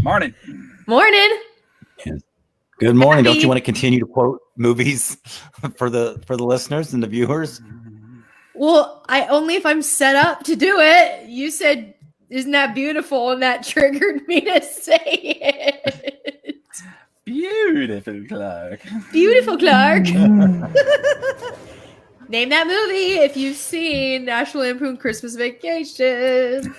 Morning. Morning. Good morning. Don't you want to continue to quote movies for the listeners and the viewers? Well, only if I'm set up to do it. You said, "Isn't that beautiful?" and that triggered me to say it. Beautiful, Clark. Beautiful, Clark. Name that movie if you've seen National Lampoon Christmas Vacation.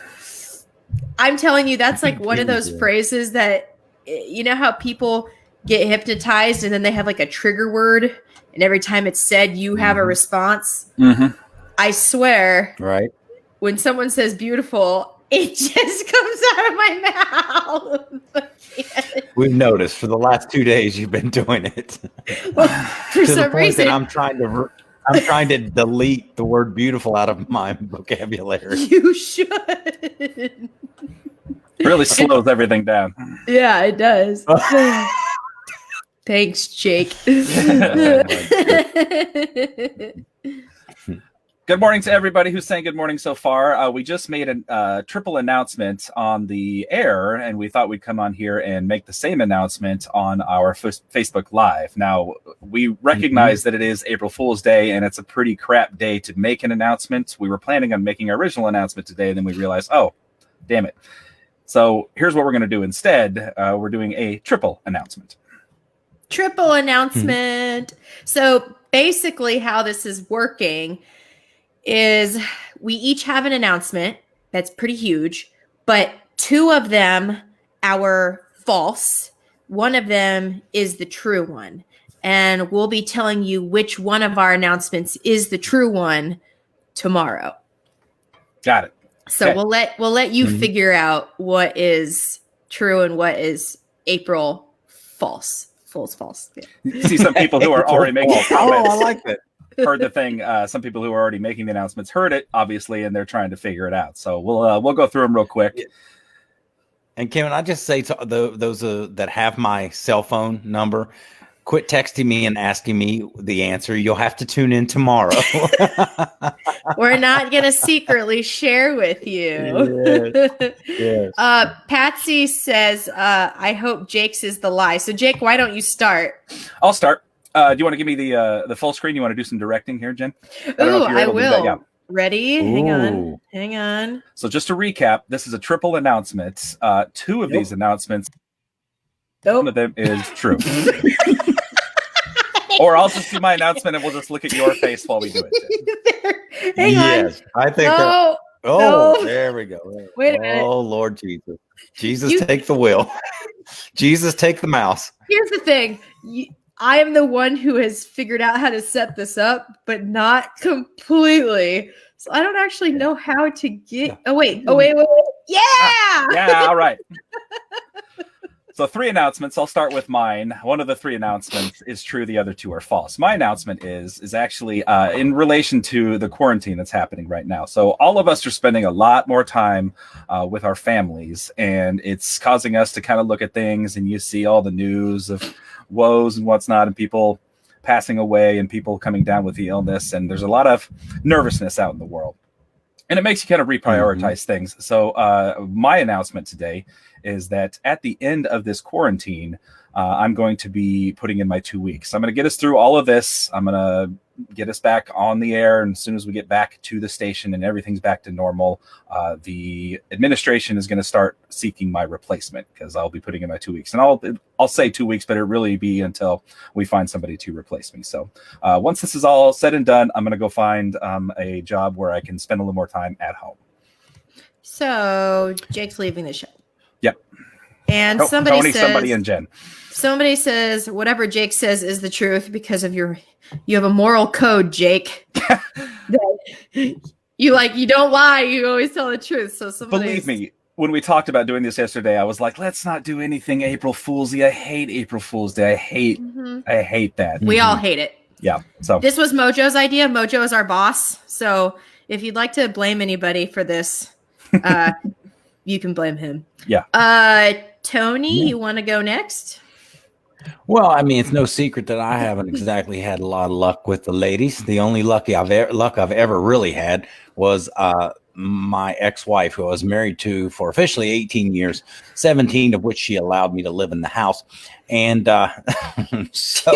I'm telling you, that's like one of those phrases that, you know how people get hypnotized and then they have like a trigger word, and every time it's said, you have a response. Mm-hmm. I swear, right? When someone says beautiful, it just comes out of my mouth. We've noticed for the last 2 days you've been doing it. Well, for some reason, I'm trying to delete the word beautiful out of my vocabulary. You should. Really slows everything down. Yeah, it does. Thanks, Jake. Good morning to everybody who's saying good morning so far. We just made a triple announcement on the air, and we thought we'd come on here and make the same announcement on our Facebook Live. Now, we recognize that it is April Fool's Day, and it's a pretty crap day to make an announcement. We were planning on making our original announcement today, and then we realized, oh, damn it. So here's what we're going to do instead. We're doing a triple announcement. Triple announcement. So basically how this is working is we each have an announcement that's pretty huge, but two of them are false. One of them is the true one. And we'll be telling you which one of our announcements is the true one tomorrow. Got it. So okay. we'll let you figure out what is true and what is April false. False. Yeah. You see some people who are already making comments. Oh, I like that. Heard the thing. Some people who are already making the announcements heard it, obviously, and they're trying to figure it out. So we'll go through them real quick. And can I just say to those that have my cell phone number, quit texting me and asking me the answer. You'll have to tune in tomorrow. We're not going to secretly share with you. Yes. Patsy says, I hope Jake's is the lie. So, Jake, why don't you start? I'll start. Do you want to give me the full screen? You want to do some directing here, Jen? I will. Yeah. Ready? Ooh. Hang on. So just to recap, this is a triple announcement. Two of these announcements, one of them is true. Or I'll just do my announcement and we'll just look at your face while we do it. Hang on. I think no. There we go. Wait a minute. Oh, Lord Jesus. Jesus, take the wheel. Jesus, take the mouse. Here's the thing. I am the one who has figured out how to set this up, but not completely. So I don't actually know how to get... Oh, wait. Yeah! Yeah, all right. So 3 announcements. I'll start with mine. One of the 3 announcements is true. The other 2 are false. My announcement is actually in relation to the quarantine that's happening right now. So all of us are spending a lot more time with our families, and it's causing us to kind of look at things, and you see all the news of woes and what's not, and people passing away and people coming down with the illness. And there's a lot of nervousness out in the world. And it makes you kind of reprioritize things. So my announcement today is that at the end of this quarantine, I'm going to be putting in my 2 weeks. I'm going to get us through all of this. I'm going to get us back on the air. And as soon as we get back to the station and everything's back to normal, the administration is going to start seeking my replacement because I'll be putting in my 2 weeks. And I'll say 2 weeks, but it'll really be until we find somebody to replace me. So once this is all said and done, I'm going to go find a job where I can spend a little more time at home. So Jake's leaving the show. Yep. And somebody and Jen. Somebody says whatever Jake says is the truth because of you have a moral code, Jake. You don't lie. You always tell the truth. So believe me, when we talked about doing this yesterday, I was like, let's not do anything April Fool's-y. I hate April Fool's Day. I hate that. We all hate it. Yeah. So this was Mojo's idea. Mojo is our boss. So if you'd like to blame anybody for this, you can blame him. Yeah. Tony, you want to go next? Well, I mean, it's no secret that I haven't exactly had a lot of luck with the ladies. The only luck I've ever really had was my ex-wife, who I was married to for officially 18 years, 17 of which she allowed me to live in the house. And so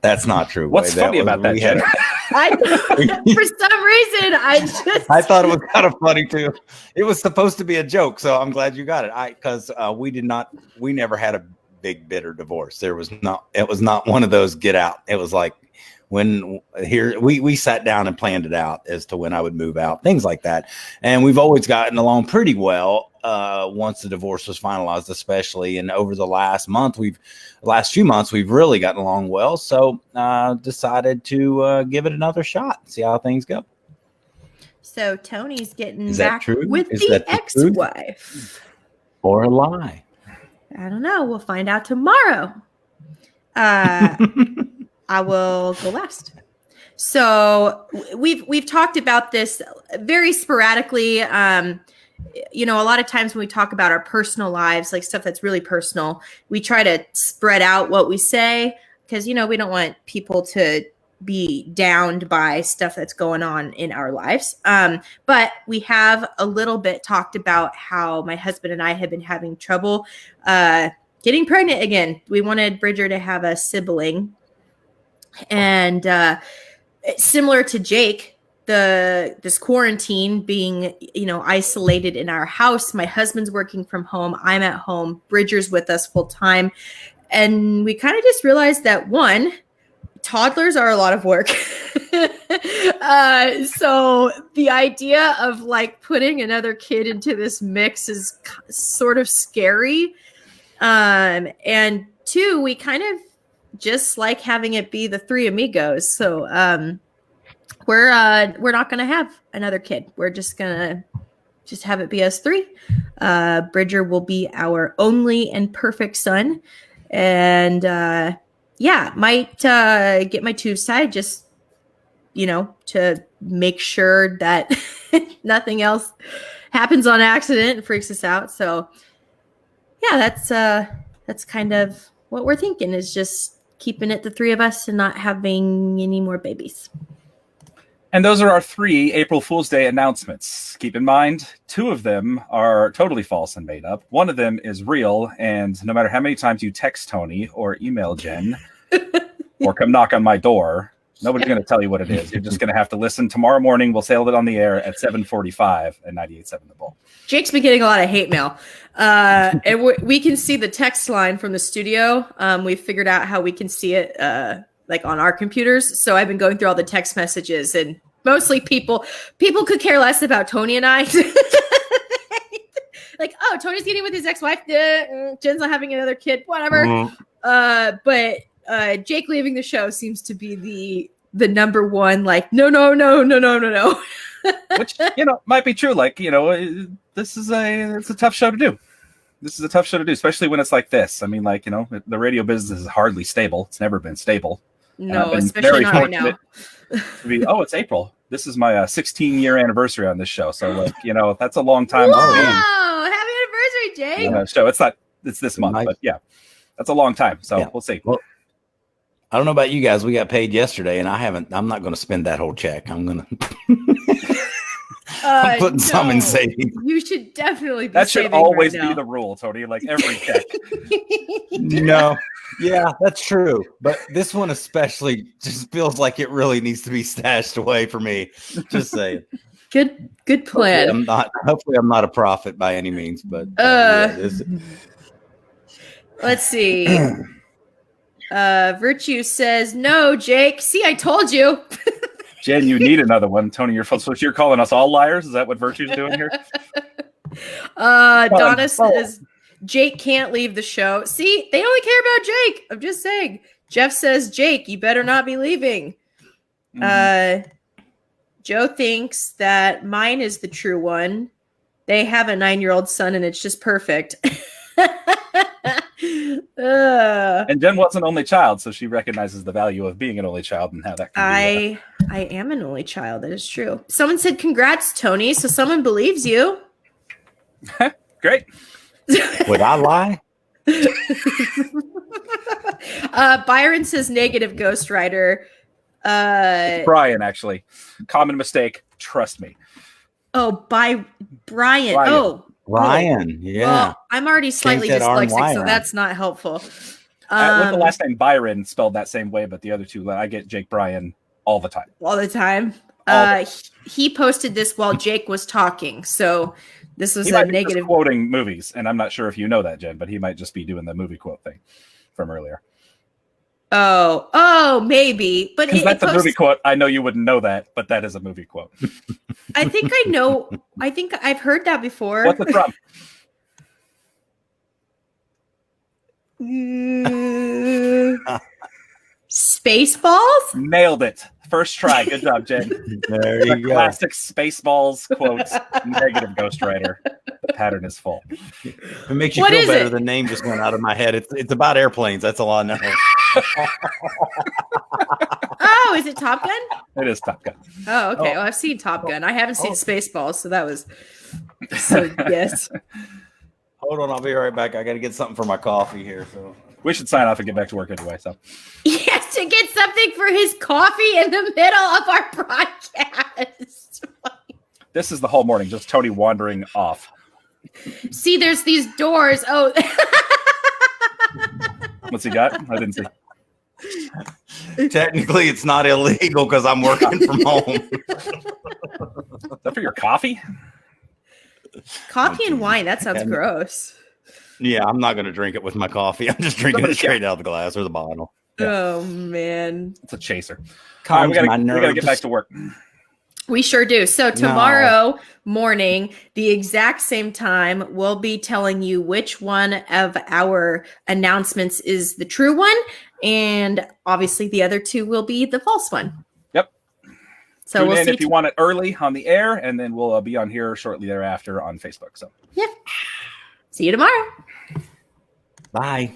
that's not true. What's funny about that, Jenn? For some reason, I thought it was kind of funny too. It was supposed to be a joke, so I'm glad you got it. Because we never had a big bitter divorce. It was not one of those get out. It was like when we sat down and planned it out as to when I would move out, things like that. And we've always gotten along pretty well once the divorce was finalized, especially. And over the last few months, we've really gotten along well. So decided to give it another shot, see how things go. So Tony's getting back with the ex-wife. Or a lie? I don't know. We'll find out tomorrow. I will go last. So we've talked about this very sporadically. A lot of times when we talk about our personal lives, like stuff that's really personal, we try to spread out what we say because, we don't want people to be downed by stuff that's going on in our lives. But we have a little bit talked about how my husband and I have been having trouble getting pregnant again. We wanted Bridger to have a sibling. And similar to Jake, this quarantine being, isolated in our house, my husband's working from home. I'm at home. Bridger's with us full time. And we kind of just realized that toddlers are a lot of work. So the idea of like putting another kid into this mix is sort of scary. And two, we kind of just like having it be the three amigos. So we're not going to have another kid. We're just going to have it be us three. Bridger will be our only and perfect son. And might get my tubes tied just, to make sure that nothing else happens on accident and freaks us out. So yeah, that's kind of what we're thinking, is just keeping it the three of us and not having any more babies. And those are our 3 April Fool's Day announcements. Keep in mind, 2 of them are totally false and made up. One of them is real, and no matter how many times you text Tony or email Jenn or come knock on my door, nobody's going to tell you what it is. You're just going to have to listen. Tomorrow morning, we'll sail it on the air at 7:45 at 98.7 The Bull. Jake's been getting a lot of hate mail. And we can see the text line from the studio. We've figured out how we can see it like on our computers. So I've been going through all the text messages, and mostly people could care less about Tony and I. Like, oh, Tony's getting with his ex-wife. Jenn's not having another kid, whatever. Mm-hmm. But Jake leaving the show seems to be the number one, like, no. Which, might be true. Like, it's a tough show to do. This is a tough show to do, especially when it's like this. I mean, like, the radio business is hardly stable. It's never been stable. No, especially not right now. It's April. This is my 16-year anniversary on this show. So, like, that's a long time. Wow! Happy anniversary, Jake! Show. It's this month, but yeah, that's a long time. So we'll see. Well, I don't know about you guys. We got paid yesterday, and I'm not going to spend that whole check. I'm going to. I'm putting some in savings. You should definitely be that should saving always right be now. the rule, Tony. Like every check. No, yeah, that's true. But this one especially just feels like it really needs to be stashed away for me. Just saying. Good plan. Hopefully, I'm not a prophet by any means, but let's see. Virtue says no, Jake. See, I told you. Jenn, you need another one. Tony, so you're calling us all liars? Is that what Virtue's doing here? Donna says Jake can't leave the show. See, they only care about Jake. I'm just saying. Jeff says, Jake, you better not be leaving. Mm-hmm. Joe thinks that mine is the true one. They have a 9-year-old son, and it's just perfect. And Jenn was an only child, so she recognizes the value of being an only child and how that can be. I am an only child. That is true. Someone said, congrats, Tony. So someone believes you. Great. Would I lie? Byron says negative, Ghost Rider. Brian, actually. Common mistake. Trust me. Oh, by Brian. Brian. Oh, Ryan. Yeah. Well, I'm already slightly that R and dyslexic, Y so around. that's not helpful. With the last name Byron spelled that same way, but the other two, I get Jake Bryan all the time. All the time. He posted this while Jake was talking, so this was He a might be just negative. quoting movies, and I'm not sure if you know that, Jen, but he might just be doing the movie quote thing from earlier. Oh, maybe. But Because that's a movie quote. I know you wouldn't know that, but that is a movie quote. I think I know. I think I've heard that before. What's it from? Spaceballs? Nailed it. First try. Good job, Jen. There you go. Classic Spaceballs quotes. Negative Ghost Rider. The pattern is full. It makes you What feel is better. it? The name just went out of my head. It's about airplanes. That's all I know. Oh, is it Top Gun? It is Top Gun. Oh, okay. Well, I've seen Top Gun. I haven't seen Spaceballs, so that was so yes. Hold on, I'll be right back. I got to get something for my coffee here. So We should sign off and get back to work anyway. So Yes, to get something for his coffee in the middle of our broadcast. this is the whole morning, just Tony wandering off. See, there's these doors. Oh, What's he got? I didn't see. technically, it's not illegal because I'm working from home. Is that for your coffee? coffee and wine. That sounds gross. Yeah, I'm not going to drink it with my coffee. I'm just drinking it straight out of the glass or the bottle. Oh man, It's a chaser. All right, we gotta get back to work. we sure do. So tomorrow morning, the exact same time, we'll be telling you which one of our announcements is the true one, and obviously the other two will be the false one. Yep. So Tune we'll in see. if you want it early on the air, and then we'll be on here shortly thereafter on Facebook. So Yep. See you tomorrow. Bye.